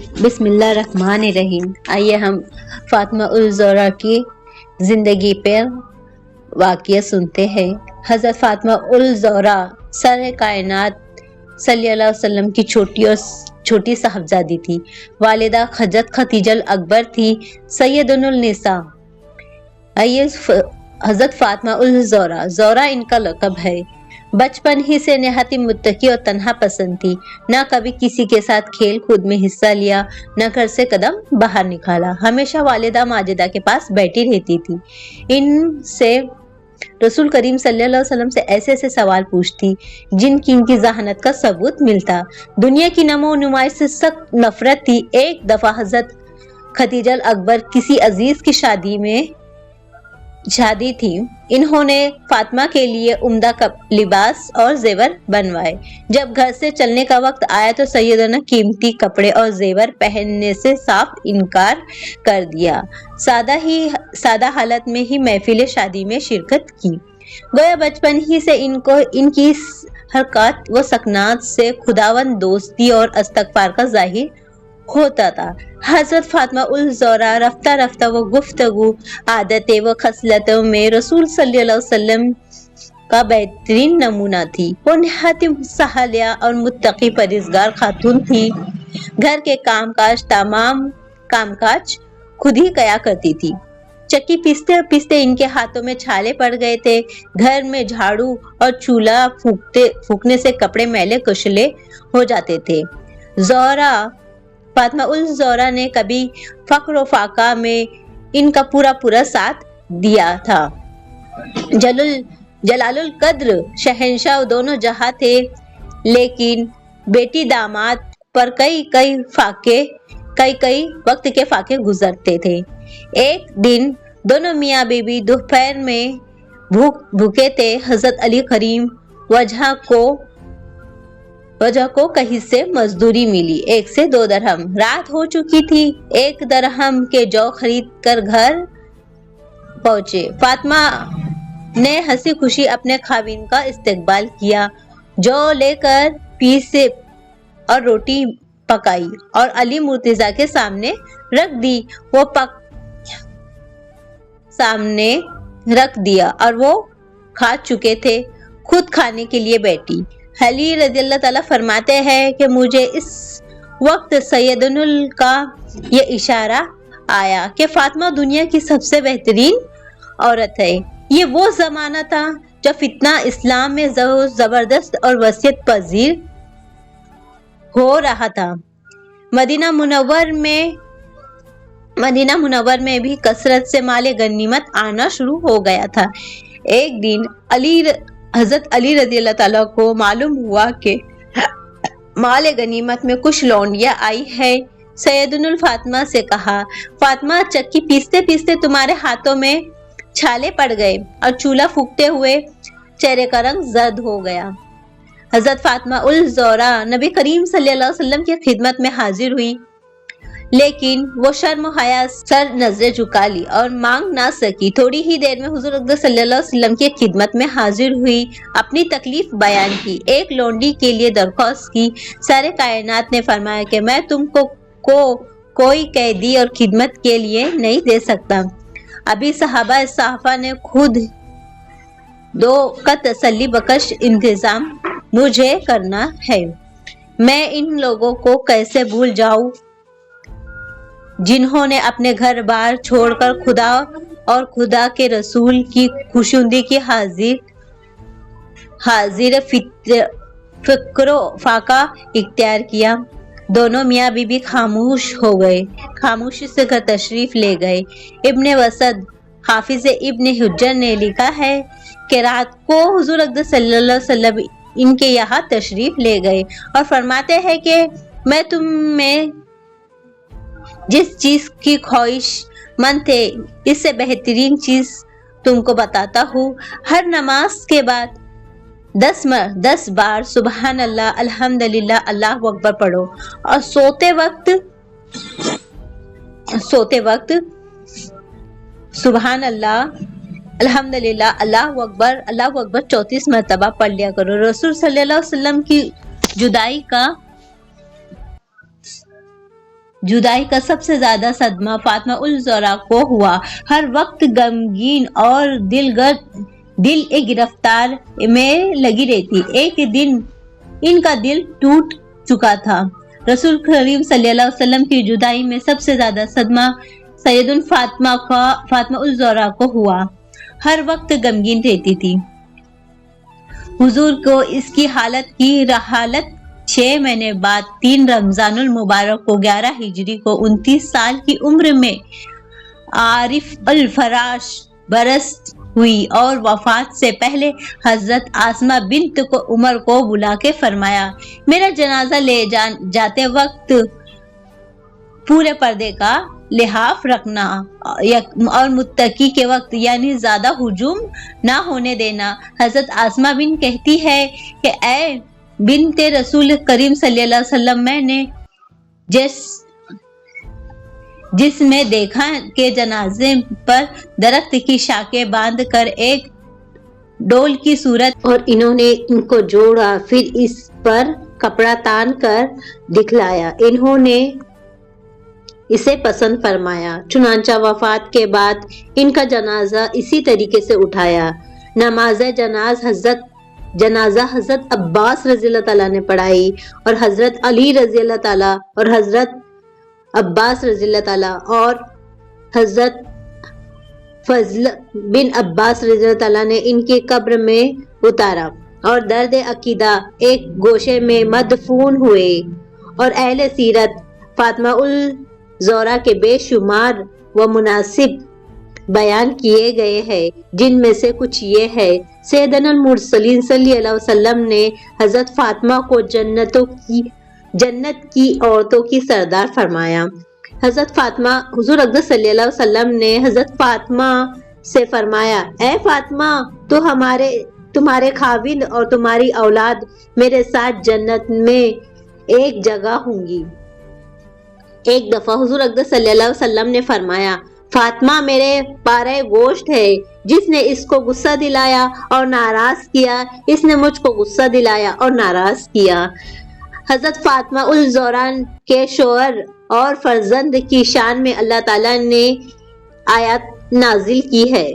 بسم اللہ الرحمن الرحیم۔ آئیے ہم فاطمہ الزہرا کی زندگی پر واقعہ سنتے ہیں۔ حضرت فاطمہ الزہرا سر کائنات صلی اللہ علیہ وسلم کی چھوٹی صاحبزادی تھی۔ والدہ حضرت خدیجہ اکبر تھی، سیدۃ النساء۔ حضرت فاطمہ الزہرا، زہرا ان کا لقب ہے، بچپن ہی سے نہایت متقی اور تنہا پسند تھی۔ نہ کبھی کسی کے ساتھ کھیل کود میں حصہ لیا، نہ گھر سے قدم باہر نکالا۔ ہمیشہ والدہ ماجدہ کے پاس بیٹھی رہتی تھی، ان سے رسول کریم صلی اللہ علیہ وسلم سے ایسے سوال پوچھتی جن کی ان کی ذہانت کا ثبوت ملتا۔ دنیا کی نمو و نمائش سے سخت نفرت تھی۔ ایک دفعہ حضرت خدیجہ اکبر کسی عزیز کی شادی تھی، انہوں نے فاطمہ کے لیے عمدہ لباس اور زیور بنوائے۔ جب گھر سے چلنے کا وقت آیا تو سیدہ نے قیمتی کپڑے اور زیور پہننے سے صاف انکار کر دیا۔ سادہ حالت میں ہی محفل شادی میں شرکت کی۔ گویا بچپن ہی سے ان کی حرکات و سکنات سے خداوند دوستی اور استغفار کا ظاہر ہوتا تھا۔ حضرت فاطمہ الزہرا رفتہ رفتہ وہ گفتگو، عادتیں و خصلتوں میں رسول صلی اللہ علیہ وسلم کا بہترین نمونہ تھی۔ وہ نہایت صالحہ اور متقی پرہیزگار خاتون تھی۔ گھر کے تمام کام کاج خود ہی کیا کرتی تھی۔ چکی پیستے پیستے ان کے ہاتھوں میں چھالے پڑ گئے تھے۔ گھر میں جھاڑو اور چولہا پھونکنے سے کپڑے میلے کچیلے ہو جاتے تھے۔ فاطمہ الزہرا نے کبھی فقر و فاقہ میں ان کا پورا ساتھ دیا تھا۔ جلال القدر شہنشاہ دونوں جہاں تھے، لیکن بیٹی داماد پر کئی وقت کے فاقے گزرتے تھے۔ ایک دن دونوں میاں بیوی دوپہر میں بھوکے تھے۔ حضرت علی کریم وجہ کو کہیں سے مزدوری ملی، 1 سے 2 درہم۔ رات ہو چکی تھی، 1 درہم کے جو خرید کر گھر پہنچے۔ فاطمہ نے ہنسی خوشی اپنے خاوند کا استقبال کیا، جو لے کر پیسے اور روٹی پکائی اور علی مرتضیٰ کے سامنے رکھ دی۔ سامنے رکھ دیا اور وہ کھا چکے تھے، خود کھانے کے لیے بیٹھی۔ علی رضی اللہ تعالیٰ فرماتے ہیں کہ مجھے اس وقت سیدنا کا یہ اشارہ آیا کہ فاطمہ دنیا کی سب سے بہترین عورت ہے۔ یہ وہ زمانہ تھا جب فتنہ اسلام میں زبردست اور وسعت پذیر ہو رہا تھا۔ مدینہ منور میں بھی کثرت سے مال غنیمت آنا شروع ہو گیا تھا۔ ایک دن حضرت علی رضی اللہ تعالیٰ کو معلوم ہوا کہ مال غنیمت میں کچھ لونڈیاں آئی ہیں۔ سیدنا فاطمہ سے کہا، فاطمہ چکی پیستے پیستے تمہارے ہاتھوں میں چھالے پڑ گئے اور چولہا پھونکتے ہوئے چہرے کا رنگ زرد ہو گیا۔ حضرت فاطمہ الزہرا نبی کریم صلی اللہ علیہ وسلم کی خدمت میں حاضر ہوئی، لیکن وہ شرم و حیا سر نظریں جھکا لی اور مانگ نہ سکی۔ تھوڑی ہی دیر میں حضور اکرم صلی اللہ علیہ وسلم کی خدمت میں حاضر ہوئی، اپنی تکلیف بیان کی، ایک لونڈی کے لیے درخواست کی۔ سارے کائنات نے فرمایا کہ میں تم کو کوئی قیدی اور خدمت کے لیے نہیں دے سکتا۔ ابھی صحابہ نے خود 2 کا تسلی بخش انتظام مجھے کرنا ہے۔ میں ان لوگوں کو کیسے بھول جاؤں جنہوں نے اپنے گھر بار چھوڑ کر خدا اور خدا کے رسول کی خوشنودی کی حاضر فقر و فاقہ اختیار کیا۔ دونوں میاں بیوی خاموش ہو گئے، خاموشی سے گھر تشریف لے گئے۔ ابن وسط حافظ ابن حجر نے لکھا ہے کہ رات کو حضور اکرم صلی اللہ علیہ وسلم ان کے یہاں تشریف لے گئے اور فرماتے ہیں کہ میں تم میں جس چیز کی خواہش مند تھے اس سے بہترین چیز تم کو بتاتا ہوں۔ ہر نماز کے بعد 10 بار سبحان اللہ، الحمدللہ، اللہ اکبر پڑھو اور سوتے وقت سبحان اللہ، الحمدللہ، اللہ اکبر 34 مرتبہ پڑھ لیا کرو۔ رسول صلی اللہ علیہ وسلم کی جدائی کا جدائی کا سب سے زیادہ صدمہ فاطمہ الزہرا کو ہوا۔ ہر وقت غمگین اور دل گرفتار میں لگی رہتی۔ ایک دن ان کا دل ٹوٹ چکا تھا۔ رسول کریم صلی اللہ علیہ وسلم کی جدائی میں سب سے زیادہ صدمہ فاطمہ الزہرا کو ہوا۔ ہر وقت غمگین رہتی تھی۔ حضور کو اس کی حالت کی رحالت 6 مہینے بعد 3 رمضان المبارک کو 11 ہجری کو 29 سال کی عمر میں عارف الفراش برست ہوئی اور وفات سے پہلے حضرت اسماء بنت عمر کو بلا کے فرمایا، میرا جنازہ لے جاتے وقت پورے پردے کا لحاف رکھنا اور متقی کے وقت یعنی زیادہ ہجوم نہ ہونے دینا۔ حضرت اسماء بنت کہتی ہے کہ اے بنت رسول کریم صلی اللہ علیہ وسلم، میں نے جس میں دیکھا کہ جنازے پر درخت کی شاخیں باندھ کر ایک ڈول کی صورت اور انہوں نے ان کو جوڑا، پھر اس پر کپڑا تان کر دکھلایا، انہوں نے اسے پسند فرمایا، چنانچہ وفات کے بعد ان کا جنازہ اسی طریقے سے اٹھایا۔ نماز جنازہ حضرت عباس رضی اللہ تعالیٰ نے پڑھائی اور حضرت علی رضی اللہ تعالیٰ اور حضرت عباس رضی اللہ تعالیٰ اور حضرت فضل بن عباس رضی اللہ تعالیٰ نے ان کی قبر میں اتارا اور درد عقیدہ ایک گوشے میں مدفون ہوئے۔ اور اہل سیرت فاطمہ الزہرا کے بے شمار و مناسب بیان کیے گئے ہیں، جن میں سے کچھ یہ ہے۔ سیدنا المرسلین صلی اللہ علیہ وسلم نے حضرت فاطمہ کو جنت کی عورتوں کی سردار فرمایا۔ حضرت فاطمہ حضور اقدس صلی اللہ علیہ وسلم نے حضرت فاطمہ سے فرمایا، اے فاطمہ، تو تمہارے خاوند اور تمہاری اولاد میرے ساتھ جنت میں ایک جگہ ہوں گی۔ ایک دفعہ حضور اقدس صلی اللہ علیہ وسلم نے فرمایا، فاطمہ میرے پارے گوشت ہے، جس نے اس کو غصہ دلایا اور ناراض کیا، اس نے مجھ کو غصہ دلایا اور ناراض کیا۔ حضرت فاطمہ الزہرا کے شوہر اور فرزند کی شان میں اللہ تعالیٰ نے آیات نازل کی ہے۔